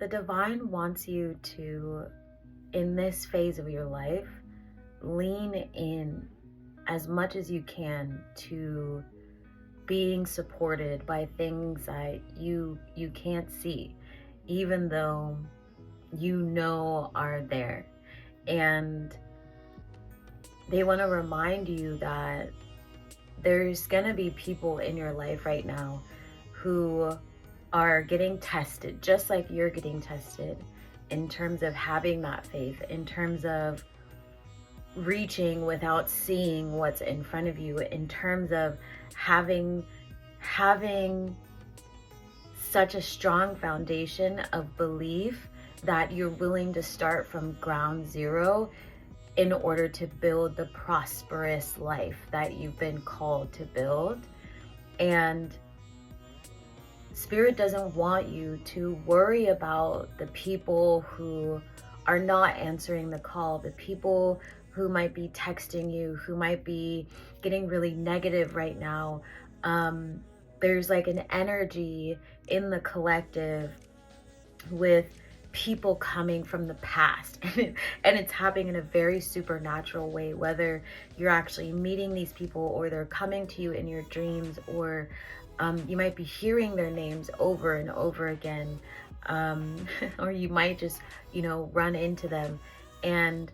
the divine wants you to, in this phase of your life, lean in as much as you can to being supported by things that you can't see, even though you know are there. And they want to remind you that there's gonna be people in your life right now who are getting tested, just like you're getting tested, in terms of having that faith, in terms of reaching without seeing what's in front of you, in terms of having such a strong foundation of belief that you're willing to start from ground zero in order to build the prosperous life that you've been called to build. And Spirit doesn't want you to worry about the people who are not answering the call, the people who might be texting you, who might be getting really negative right now. There's like an energy in the collective with people coming from the past, and it's happening in a very supernatural way, whether you're actually meeting these people or they're coming to you in your dreams, or you might be hearing their names over and over again, or you might just, run into them. And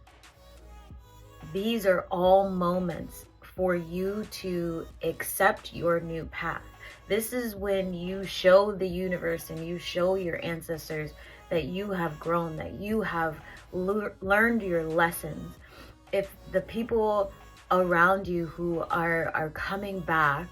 these are all moments for you to accept your new path. This is when you show the universe and you show your ancestors that you have grown, that you have learned your lessons. If the people around you who are coming back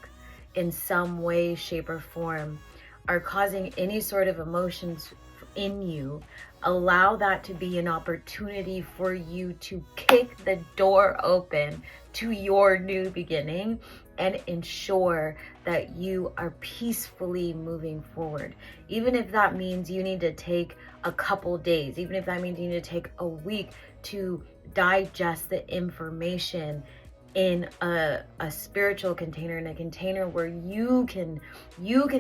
in some way, shape, or form are causing any sort of emotions in you, allow that to be an opportunity for you to kick the door open to your new beginning and ensure that you are peacefully moving forward. Even if that means you need to take a couple days, even if that means you need to take a week to digest the information in a spiritual container, in a container where you can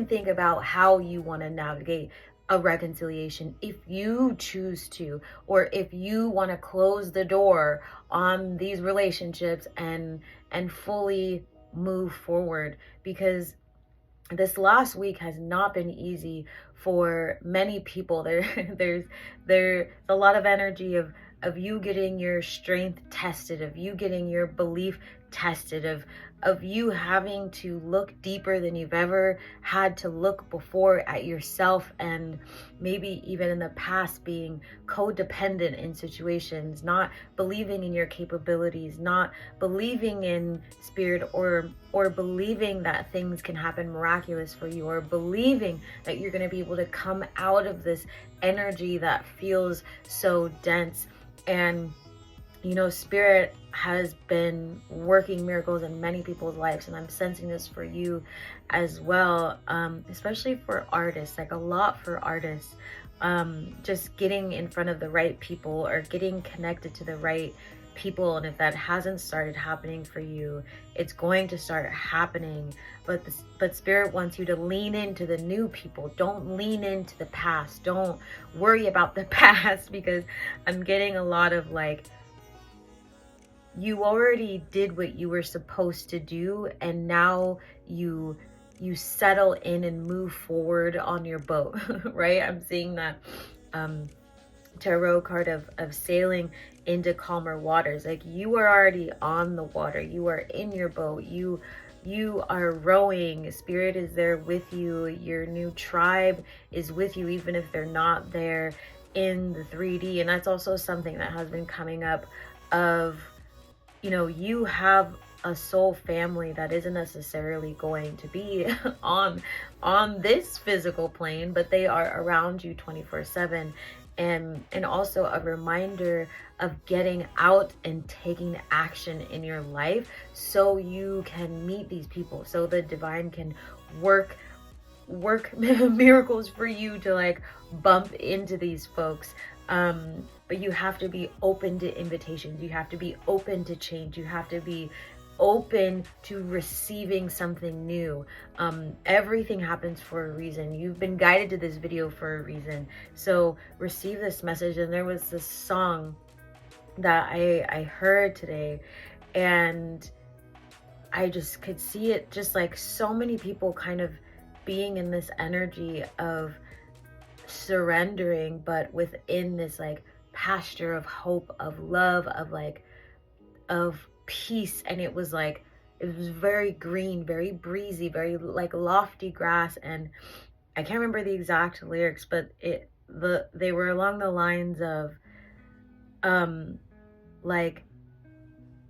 think about how you want to navigate a reconciliation if you choose to, or if you want to close the door on these relationships and fully move forward. Because this last week has not been easy for many people. There's a lot of energy of you getting your strength tested, of you getting your belief tested, of you having to look deeper than you've ever had to look before at yourself, and maybe even in the past being codependent in situations, not believing in your capabilities, not believing in spirit, or believing that things can happen miraculous for you, or believing that you're going to be able to come out of this energy that feels so dense. And Spirit has been working miracles in many people's lives, and I'm sensing this for you as well, especially for artists, like a lot for artists. Just getting in front of the right people, or getting connected to the right people. And if that hasn't started happening for you, it's going to start happening. But Spirit wants you to lean into the new people. Don't lean into the past. Don't worry about the past, because I'm getting a lot of like, you already did what you were supposed to do, and now you settle in and move forward on your boat. Right? I'm seeing that tarot card of sailing into calmer waters. Like, you are already on the water, you are in your boat, you are rowing. Spirit is there with you. Your new tribe is with you, even if they're not there in the 3D. And that's also something that has been coming up of, you have a soul family that isn't necessarily going to be on this physical plane, but they are around you 24/7. And also a reminder of getting out and taking action in your life, so you can meet these people, so the divine can work miracles for you to like bump into these folks. But you have to be open to invitations. You have to be open to change. You have to be open to receiving something new. Everything happens for a reason. You've been guided to this video for a reason. So receive this message. And there was this song that I heard today, and I just could see it, just like so many people kind of being in this energy of surrendering, but within this like pasture of hope, of love, of peace. And it was very green, very breezy, very like lofty grass. And I can't remember the exact lyrics, but they were along the lines of like,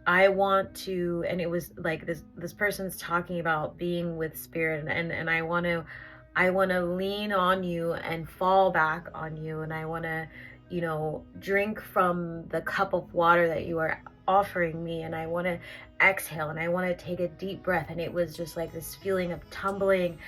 I want to, and it was like this person's talking about being with spirit, and I want to lean on you and fall back on you, and I want to, you know, drink from the cup of water that you are offering me, and I want to exhale, and I want to take a deep breath. And it was just like this feeling of tumbling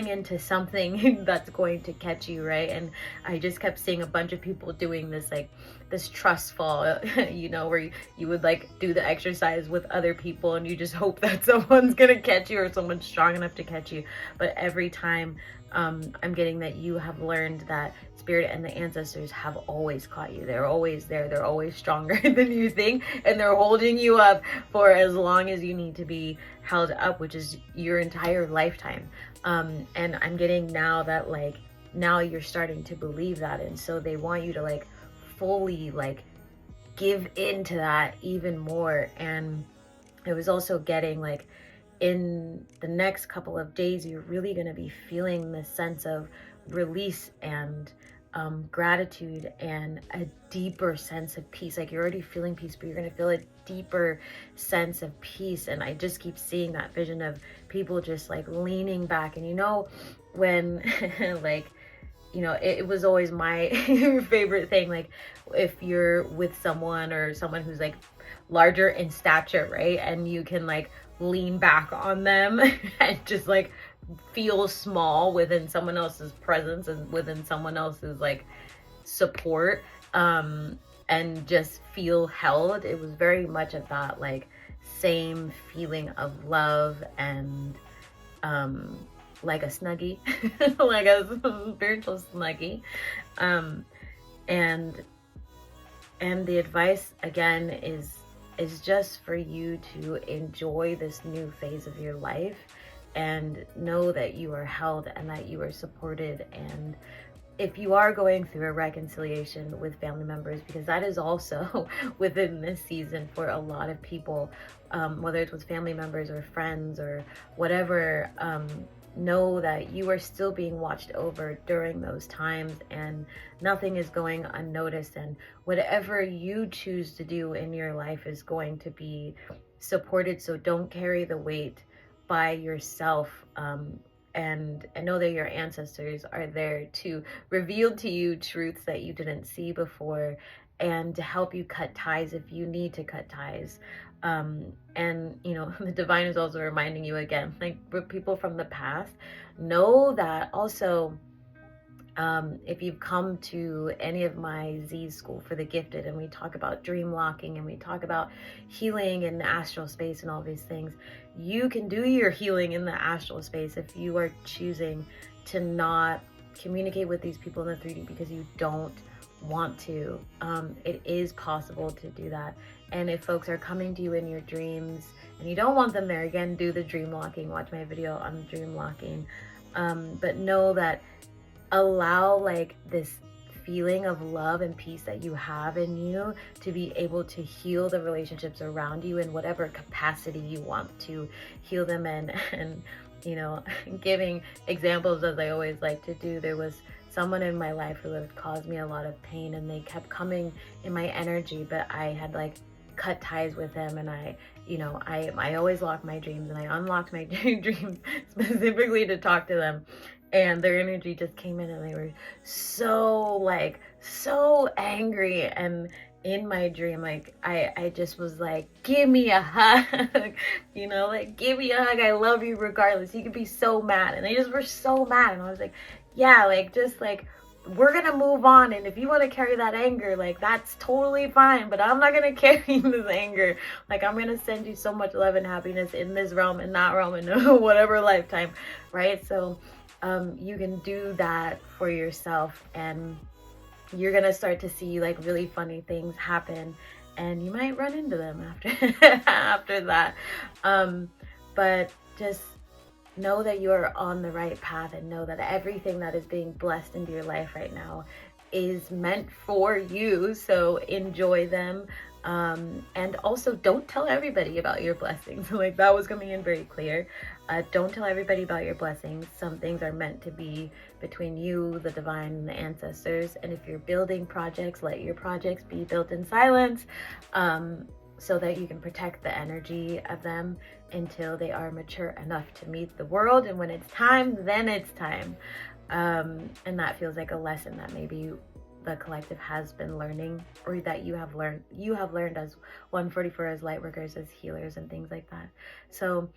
into something that's going to catch you, right? And I just kept seeing a bunch of people doing this, like this trust fall, you know, where you would like do the exercise with other people, and you just hope that someone's gonna catch you, or someone's strong enough to catch you. But every time I'm getting that you have learned that spirit and the ancestors have always caught you. They're always there. They're always stronger than you think, and they're holding you up for as long as you need to be held up, which is your entire lifetime. And I'm getting now that like now you're starting to believe that, and so they want you to like fully like give into that even more. And I was also getting like in the next couple of days, you're really going to be feeling this sense of release and gratitude and a deeper sense of peace. Like you're already feeling peace, but you're going to feel a deeper sense of peace. And I just keep seeing that vision of people just like leaning back. And you know, when like, you know, it was always my favorite thing, like if you're with someone or someone who's like larger in stature, right? And you can like lean back on them and just like feel small within someone else's presence and within someone else's like support, and just feel held. It was very much of that like same feeling of love and like a snuggie, like a spiritual snuggie. And the advice again is just for you to enjoy this new phase of your life and know that you are held and that you are supported. And if you are going through a reconciliation with family members, because that is also within this season for a lot of people, whether it's with family members or friends or whatever, know that you are still being watched over during those times, and nothing is going unnoticed, and whatever you choose to do in your life is going to be supported. So don't carry the weight by yourself, and know that your ancestors are there to reveal to you truths that you didn't see before, and to help you cut ties if you need to cut ties. And you know, the divine is also reminding you again, like people from the past, know that also, if you've come to any of my Z school for the gifted, and we talk about dream locking and we talk about healing in the astral space and all these things, you can do your healing in the astral space if you are choosing to not communicate with these people in the 3D because you don't want to. It is possible to do that. And if folks are coming to you in your dreams and you don't want them there, again, do the dream locking. Watch my video on the dream locking. But know that allow like this feeling of love and peace that you have in you to be able to heal the relationships around you in whatever capacity you want to heal them in. And you know, giving examples as I always like to do, there was someone in my life who had caused me a lot of pain, and they kept coming in my energy, but I had like cut ties with them. And I always locked my dreams, and I unlocked my dreams specifically to talk to them. And their energy just came in, and they were so angry. And in my dream, like I just was like, give me a hug, you know, like give me a hug. I love you regardless. You could be so mad. And they just were so mad. And I was like, yeah, like just like we're gonna move on, and if you want to carry that anger, like, that's totally fine, but I'm not gonna carry this anger. Like, I'm gonna send you so much love and happiness in this realm and that realm and whatever lifetime, right? So you can do that for yourself, and you're gonna start to see like really funny things happen, and you might run into them after after that. But just know that you are on the right path, and know that everything that is being blessed into your life right now is meant for you. So enjoy them. And also, don't tell everybody about your blessings. Like, that was coming in very clear. Don't tell everybody about your blessings. Some things are meant to be between you, the divine, and the ancestors. And if you're building projects, let your projects be built in silence, so that you can protect the energy of them until they are mature enough to meet the world. And when it's time, then it's time. And that feels like a lesson that maybe the collective has been learning, or that you have learned as 144, as light workers, as healers, and things like that. So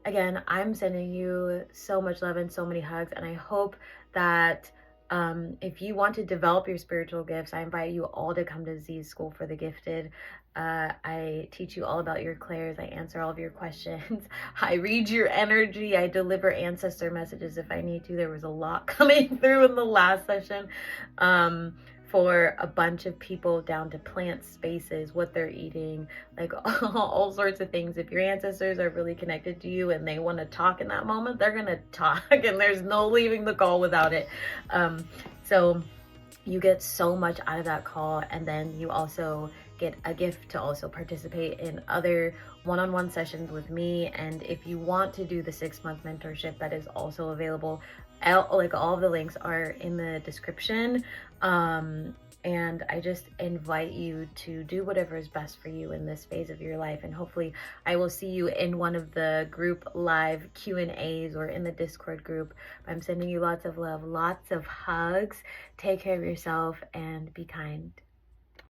again, I'm sending you so much love and so many hugs, and I hope that if you want to develop your spiritual gifts, I invite you all to come to Z's School for the Gifted. I teach you all about your clairs. I answer all of your questions. I read your energy. I deliver ancestor messages if I need to. There was a lot coming through in the last session. For a bunch of people, down to plant spaces, what they're eating, like all sorts of things. If your ancestors are really connected to you and they want to talk in that moment, they're gonna talk, and there's no leaving the call without it. So you get so much out of that call, and then you also get a gift to also participate in other one-on-one sessions with me. And if you want to do the 6-month mentorship, that is also available. Like, all of the links are in the description. And I just invite you to do whatever is best for you in this phase of your life. And hopefully I will see you in one of the group live Q&As or in the Discord group. I'm sending you lots of love, lots of hugs. Take care of yourself and be kind.